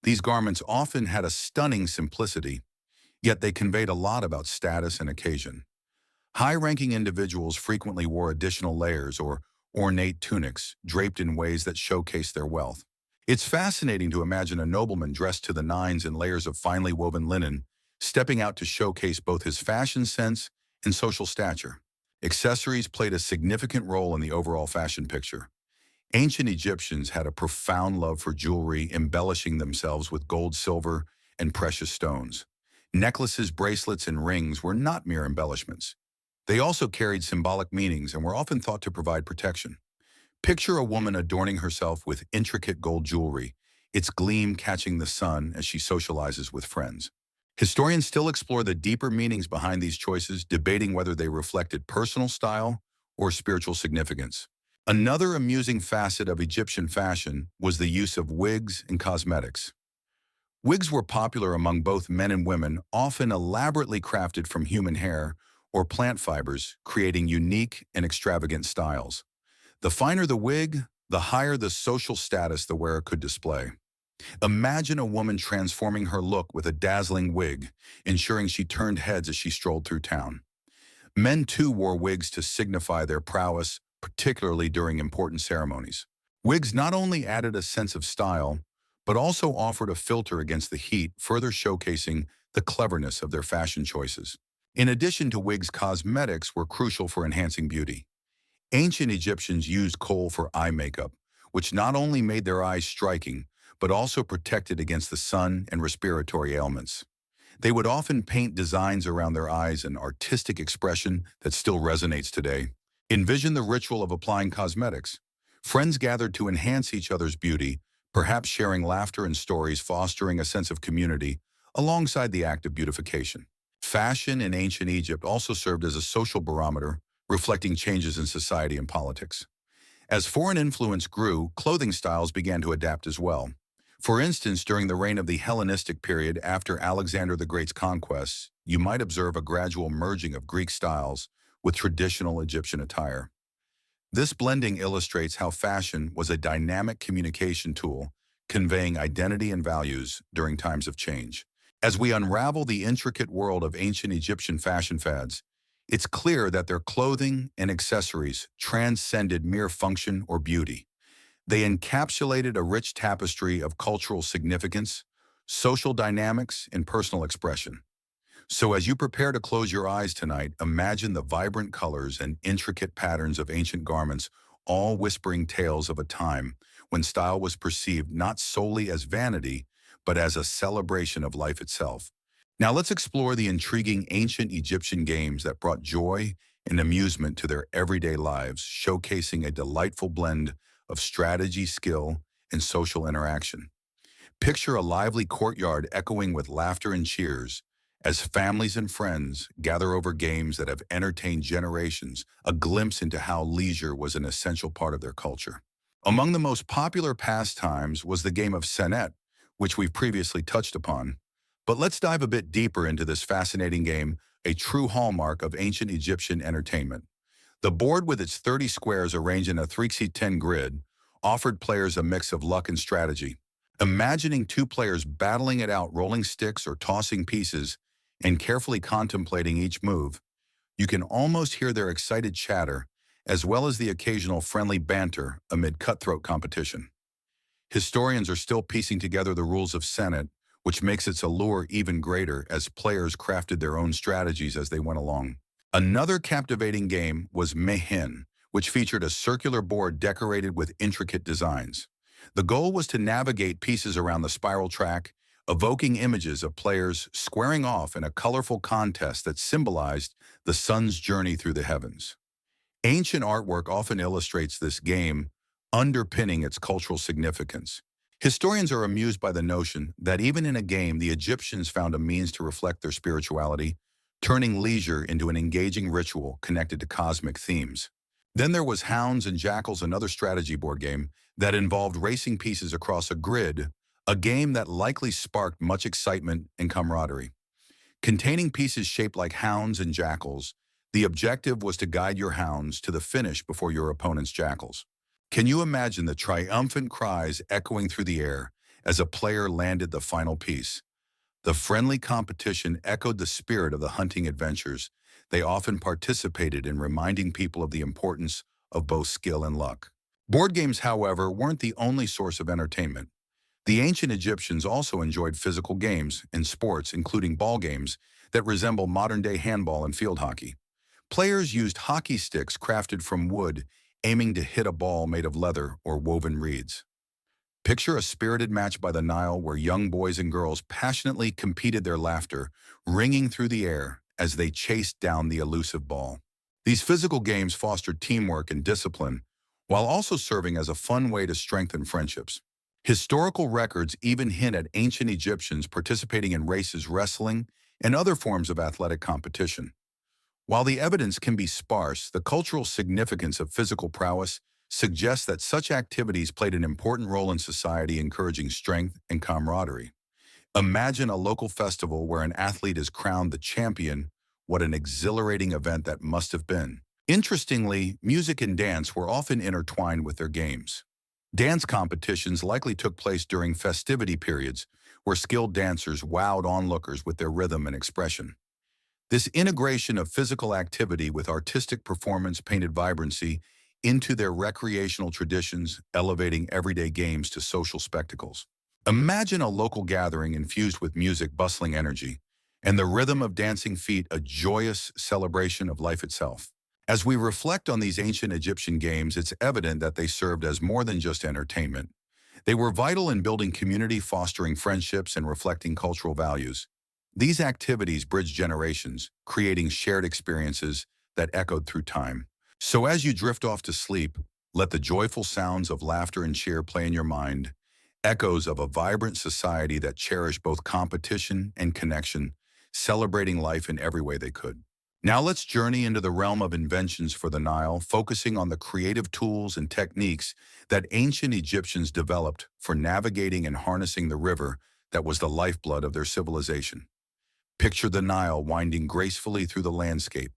These garments often had a stunning simplicity, yet they conveyed a lot about status and occasion. High-ranking individuals frequently wore additional layers or ornate tunics draped in ways that showcased their wealth. It's fascinating to imagine a nobleman dressed to the nines in layers of finely woven linen, stepping out to showcase both his fashion sense and social stature. Accessories played a significant role in the overall fashion picture. Ancient Egyptians had a profound love for jewelry, embellishing themselves with gold, silver, and precious stones. Necklaces, bracelets, and rings were not mere embellishments. They also carried symbolic meanings and were often thought to provide protection. Picture a woman adorning herself with intricate gold jewelry, its gleam catching the sun as she socializes with friends. Historians still explore the deeper meanings behind these choices, debating whether they reflected personal style or spiritual significance. Another amusing facet of Egyptian fashion was the use of wigs and cosmetics. Wigs were popular among both men and women, often elaborately crafted from human hair or plant fibers, creating unique and extravagant styles. The finer the wig, the higher the social status the wearer could display. Imagine a woman transforming her look with a dazzling wig, ensuring she turned heads as she strolled through town. Men too wore wigs to signify their prowess, particularly during important ceremonies. Wigs not only added a sense of style, but also offered a filter against the heat, further showcasing the cleverness of their fashion choices. In addition to wigs, cosmetics were crucial for enhancing beauty. Ancient Egyptians used kohl for eye makeup, which not only made their eyes striking, but also protected against the sun and respiratory ailments. They would often paint designs around their eyes, an artistic expression that still resonates today. Envision the ritual of applying cosmetics. Friends gathered to enhance each other's beauty, perhaps sharing laughter and stories, fostering a sense of community, alongside the act of beautification. Fashion in ancient Egypt also served as a social barometer, reflecting changes in society and politics. As foreign influence grew, clothing styles began to adapt as well. For instance, during the reign of the Hellenistic period after Alexander the Great's conquests, you might observe a gradual merging of Greek styles with traditional Egyptian attire. This blending illustrates how fashion was a dynamic communication tool, conveying identity and values during times of change. As we unravel the intricate world of ancient Egyptian fashion fads, it's clear that their clothing and accessories transcended mere function or beauty. They encapsulated a rich tapestry of cultural significance, social dynamics, and personal expression. So as you prepare to close your eyes tonight, imagine the vibrant colors and intricate patterns of ancient garments, all whispering tales of a time when style was perceived not solely as vanity, but as a celebration of life itself. Now let's explore the intriguing ancient Egyptian games that brought joy and amusement to their everyday lives, showcasing a delightful blend of strategy, skill, and social interaction. Picture a lively courtyard echoing with laughter and cheers as families and friends gather over games that have entertained generations, a glimpse into how leisure was an essential part of their culture. Among the most popular pastimes was the game of senet, which we've previously touched upon. But let's dive a bit deeper into this fascinating game, a true hallmark of ancient Egyptian entertainment. The board with its 30 squares arranged in a 3x10 grid offered players a mix of luck and strategy. Imagining two players battling it out, rolling sticks or tossing pieces, and carefully contemplating each move, you can almost hear their excited chatter, as well as the occasional friendly banter amid cutthroat competition. Historians are still piecing together the rules of Senet, which makes its allure even greater as players crafted their own strategies as they went along. Another captivating game was Mehen, which featured a circular board decorated with intricate designs. The goal was to navigate pieces around the spiral track, evoking images of players squaring off in a colorful contest that symbolized the sun's journey through the heavens. Ancient artwork often illustrates this game, underpinning its cultural significance. Historians are amused by the notion that even in a game, the Egyptians found a means to reflect their spirituality, turning leisure into an engaging ritual connected to cosmic themes. Then there was Hounds and Jackals, another strategy board game that involved racing pieces across a grid, a game that likely sparked much excitement and camaraderie. Containing pieces shaped like hounds and jackals, the objective was to guide your hounds to the finish before your opponent's jackals. Can you imagine the triumphant cries echoing through the air as a player landed the final piece? The friendly competition echoed the spirit of the hunting adventures. They often participated in reminding people of the importance of both skill and luck. Board games, however, weren't the only source of entertainment. The ancient Egyptians also enjoyed physical games and sports, including ball games that resemble modern-day handball and field hockey. Players used hockey sticks crafted from wood, aiming to hit a ball made of leather or woven reeds. Picture a spirited match by the Nile where young boys and girls passionately competed, their laughter ringing through the air as they chased down the elusive ball. These physical games fostered teamwork and discipline, while also serving as a fun way to strengthen friendships. Historical records even hint at ancient Egyptians participating in races, wrestling, and other forms of athletic competition. While the evidence can be sparse, the cultural significance of physical prowess suggests that such activities played an important role in society, encouraging strength and camaraderie. Imagine a local festival where an athlete is crowned the champion. What an exhilarating event that must have been. Interestingly, music and dance were often intertwined with their games. Dance competitions likely took place during festivity periods, where skilled dancers wowed onlookers with their rhythm and expression. This integration of physical activity with artistic performance painted vibrancy into their recreational traditions, elevating everyday games to social spectacles. Imagine a local gathering infused with music, bustling energy, and the rhythm of dancing feet, a joyous celebration of life itself. As we reflect on these ancient Egyptian games, it's evident that they served as more than just entertainment. They were vital in building community, fostering friendships, and reflecting cultural values. These activities bridged generations, creating shared experiences that echoed through time. So as you drift off to sleep, let the joyful sounds of laughter and cheer play in your mind, echoes of a vibrant society that cherished both competition and connection, celebrating life in every way they could. Now let's journey into the realm of inventions for the Nile, focusing on the creative tools and techniques that ancient Egyptians developed for navigating and harnessing the river that was the lifeblood of their civilization. Picture the Nile winding gracefully through the landscape,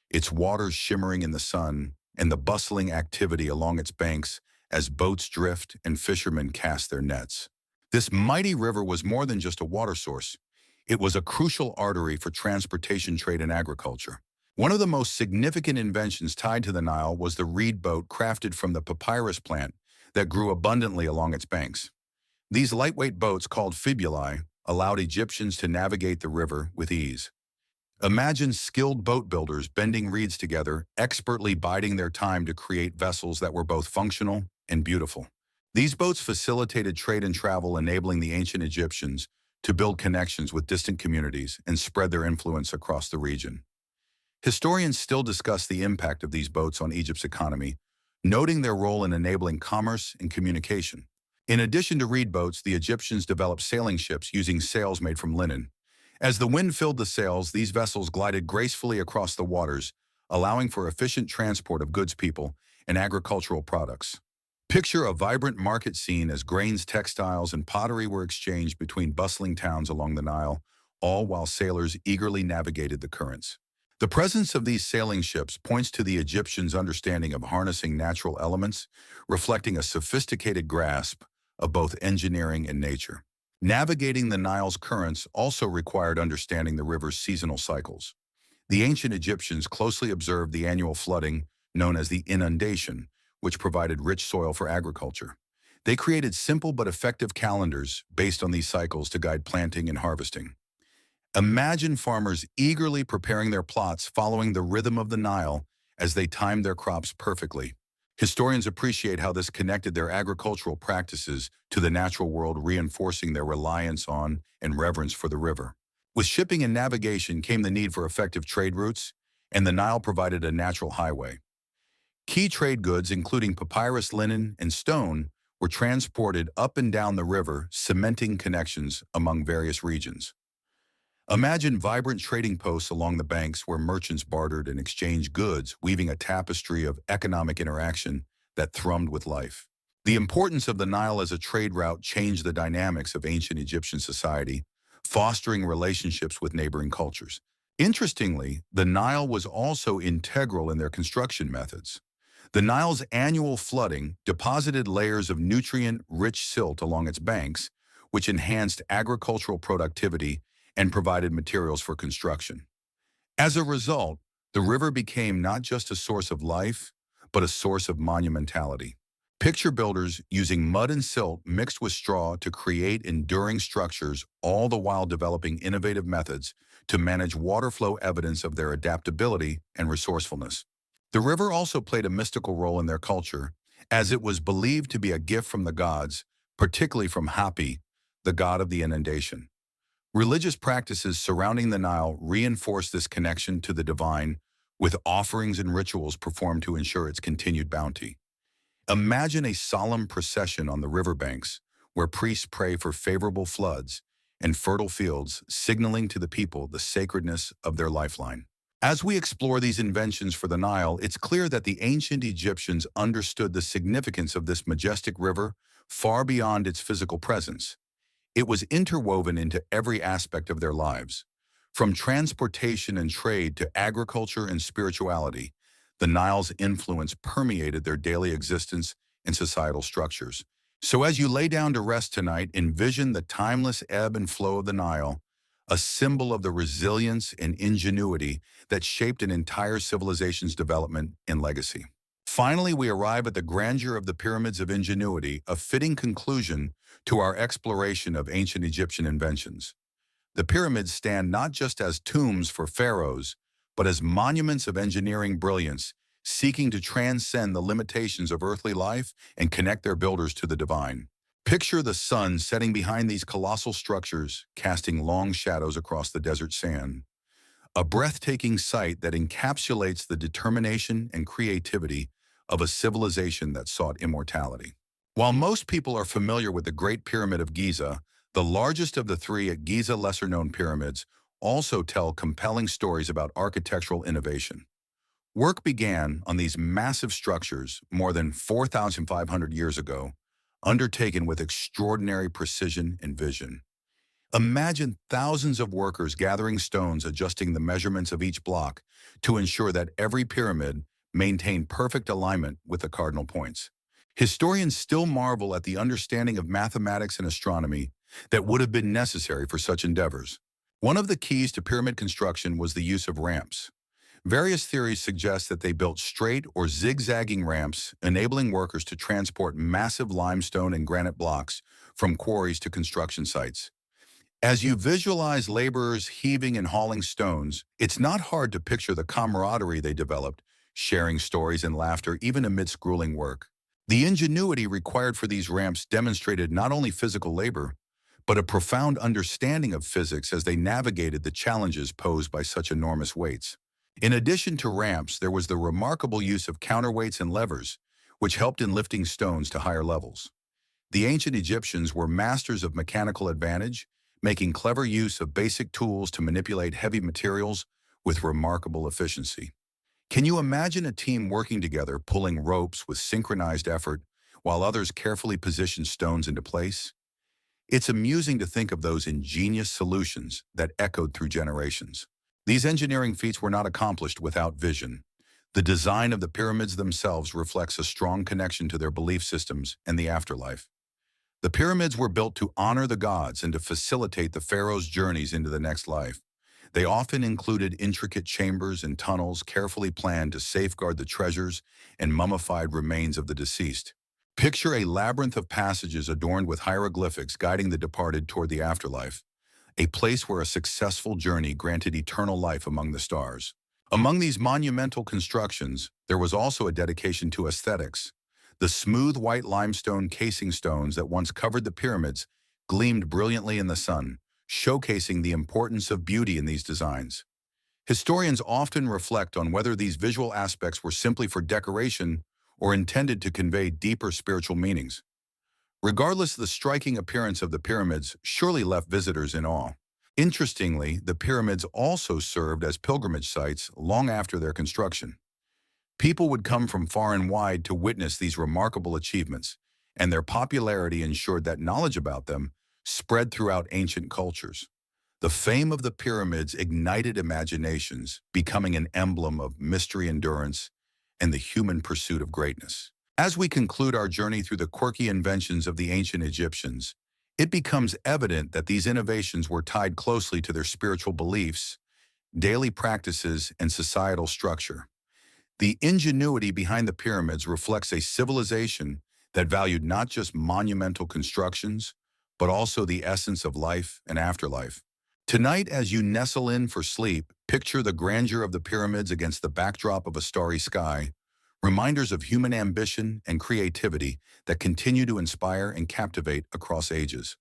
its waters shimmering in the sun, and the bustling activity along its banks as boats drift and fishermen cast their nets. This mighty river was more than just a water source. It was a crucial artery for transportation, trade, and agriculture. One of the most significant inventions tied to the Nile was the reed boat crafted from the papyrus plant that grew abundantly along its banks. These lightweight boats, called fibulae, allowed Egyptians to navigate the river with ease. Imagine skilled boat builders bending reeds together, expertly biding their time to create vessels that were both functional and beautiful. These boats facilitated trade and travel, enabling the ancient Egyptians to build connections with distant communities and spread their influence across the region. Historians still discuss the impact of these boats on Egypt's economy, noting their role in enabling commerce and communication. In addition to reed boats, the Egyptians developed sailing ships using sails made from linen. As the wind filled the sails, these vessels glided gracefully across the waters, allowing for efficient transport of goods, people, and agricultural products. Picture a vibrant market scene as grains, textiles, and pottery were exchanged between bustling towns along the Nile, all while sailors eagerly navigated the currents. The presence of these sailing ships points to the Egyptians' understanding of harnessing natural elements, reflecting a sophisticated grasp of both engineering and nature. Navigating the Nile's currents also required understanding the river's seasonal cycles. The ancient Egyptians closely observed the annual flooding, known as the inundation, which provided rich soil for agriculture. They created simple but effective calendars based on these cycles to guide planting and harvesting. Imagine farmers eagerly preparing their plots following the rhythm of the Nile as they timed their crops perfectly. Historians appreciate how this connected their agricultural practices to the natural world, reinforcing their reliance on and reverence for the river. With shipping and navigation came the need for effective trade routes, and the Nile provided a natural highway. Key trade goods, including papyrus, linen, and stone, were transported up and down the river, cementing connections among various regions. Imagine vibrant trading posts along the banks where merchants bartered and exchanged goods, weaving a tapestry of economic interaction that thrummed with life. The importance of the Nile as a trade route changed the dynamics of ancient Egyptian society, fostering relationships with neighboring cultures. Interestingly, the Nile was also integral in their construction methods. The Nile's annual flooding deposited layers of nutrient-rich silt along its banks, which enhanced agricultural productivity and provided materials for construction. As a result, the river became not just a source of life, but a source of monumentality. Picture builders using mud and silt mixed with straw to create enduring structures, all the while developing innovative methods to manage water flow, evidence of their adaptability and resourcefulness. The river also played a mystical role in their culture, as it was believed to be a gift from the gods, particularly from Hapi, the god of the inundation. Religious practices surrounding the Nile reinforce this connection to the divine, with offerings and rituals performed to ensure its continued bounty. Imagine a solemn procession on the riverbanks, where priests pray for favorable floods and fertile fields, signaling to the people the sacredness of their lifeline. As we explore these inventions for the Nile, it's clear that the ancient Egyptians understood the significance of this majestic river far beyond its physical presence. It was interwoven into every aspect of their lives. From transportation and trade to agriculture and spirituality, the Nile's influence permeated their daily existence and societal structures. So as you lay down to rest tonight, envision the timeless ebb and flow of the Nile, a symbol of the resilience and ingenuity that shaped an entire civilization's development and legacy. Finally, we arrive at the grandeur of the pyramids of ingenuity, a fitting conclusion to our exploration of ancient Egyptian inventions. The pyramids stand not just as tombs for pharaohs, but as monuments of engineering brilliance, seeking to transcend the limitations of earthly life and connect their builders to the divine. Picture the sun setting behind these colossal structures, casting long shadows across the desert sand. A breathtaking sight that encapsulates the determination and creativity of a civilization that sought immortality. While most people are familiar with the Great Pyramid of Giza, the largest of the three at Giza lesser-known pyramids, also tell compelling stories about architectural innovation. Work began on these massive structures more than 4,500 years ago, undertaken with extraordinary precision and vision. Imagine thousands of workers gathering stones, adjusting the measurements of each block to ensure that every pyramid maintained perfect alignment with the cardinal points. Historians still marvel at the understanding of mathematics and astronomy that would have been necessary for such endeavors. One of the keys to pyramid construction was the use of ramps. Various theories suggest that they built straight or zigzagging ramps, enabling workers to transport massive limestone and granite blocks from quarries to construction sites. As you visualize laborers heaving and hauling stones, it's not hard to picture the camaraderie they developed, sharing stories and laughter even amidst grueling work. The ingenuity required for these ramps demonstrated not only physical labor, but a profound understanding of physics as they navigated the challenges posed by such enormous weights. In addition to ramps, there was the remarkable use of counterweights and levers, which helped in lifting stones to higher levels. The ancient Egyptians were masters of mechanical advantage, making clever use of basic tools to manipulate heavy materials with remarkable efficiency. Can you imagine a team working together, pulling ropes with synchronized effort, while others carefully position stones into place? It's amusing to think of those ingenious solutions that echoed through generations. These engineering feats were not accomplished without vision. The design of the pyramids themselves reflects a strong connection to their belief systems and the afterlife. The pyramids were built to honor the gods and to facilitate the pharaoh's journeys into the next life. They often included intricate chambers and tunnels carefully planned to safeguard the treasures and mummified remains of the deceased. Picture a labyrinth of passages adorned with hieroglyphics guiding the departed toward the afterlife, a place where a successful journey granted eternal life among the stars. Among these monumental constructions, there was also a dedication to aesthetics. The smooth white limestone casing stones that once covered the pyramids gleamed brilliantly in the sun, showcasing the importance of beauty in these designs. Historians often reflect on whether these visual aspects were simply for decoration or intended to convey deeper spiritual meanings. Regardless, the striking appearance of the pyramids surely left visitors in awe. Interestingly, the pyramids also served as pilgrimage sites long after their construction. People would come from far and wide to witness these remarkable achievements, and their popularity ensured that knowledge about them spread throughout ancient cultures. The fame of the pyramids ignited imaginations, becoming an emblem of mystery, endurance, and the human pursuit of greatness. As we conclude our journey through the quirky inventions of the ancient Egyptians, it becomes evident that these innovations were tied closely to their spiritual beliefs, daily practices, and societal structure. The ingenuity behind the pyramids reflects a civilization that valued not just monumental constructions, but also the essence of life and afterlife. Tonight, as you nestle in for sleep, picture the grandeur of the pyramids against the backdrop of a starry sky, reminders of human ambition and creativity that continue to inspire and captivate across ages.